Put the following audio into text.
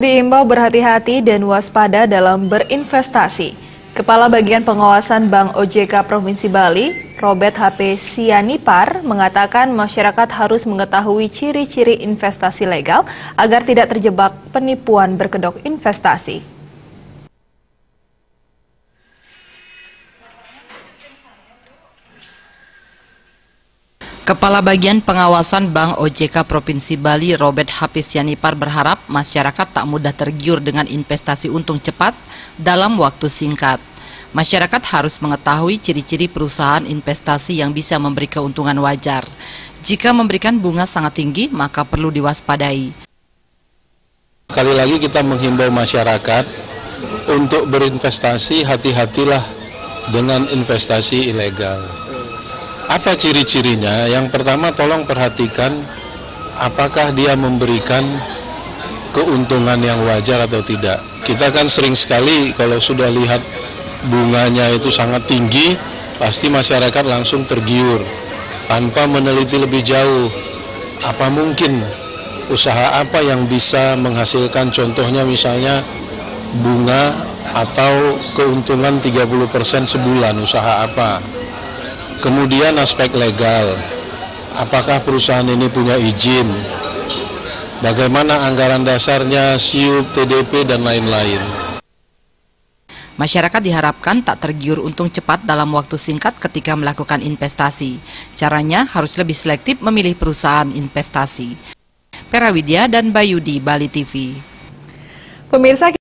Diimbau berhati-hati dan waspada dalam berinvestasi. Kepala Bagian Pengawasan Bank OJK Provinsi Bali, Robert HP Sianipar, mengatakan masyarakat harus mengetahui ciri-ciri investasi legal agar tidak terjebak penipuan berkedok investasi. Kepala Bagian Pengawasan Bank OJK Provinsi Bali, Robert HP Sianipar, berharap masyarakat tak mudah tergiur dengan investasi untung cepat dalam waktu singkat. Masyarakat harus mengetahui ciri-ciri perusahaan investasi yang bisa memberi keuntungan wajar. Jika memberikan bunga sangat tinggi, maka perlu diwaspadai. Sekali lagi kita menghimbau masyarakat untuk berinvestasi, hati-hatilah dengan investasi ilegal. Apa ciri-cirinya? Yang pertama, tolong perhatikan apakah dia memberikan keuntungan yang wajar atau tidak. Kita kan sering sekali kalau sudah lihat bunganya itu sangat tinggi, pasti masyarakat langsung tergiur tanpa meneliti lebih jauh. Apa mungkin usaha apa yang bisa menghasilkan, contohnya misalnya bunga atau keuntungan 30% sebulan, usaha apa? Kemudian aspek legal, apakah perusahaan ini punya izin, bagaimana anggaran dasarnya, SIUP, TDP, dan lain-lain. Masyarakat diharapkan tak tergiur untung cepat dalam waktu singkat ketika melakukan investasi. Caranya harus lebih selektif memilih perusahaan investasi. Pera Widya dan Bayudi, Bali TV. Pemirsa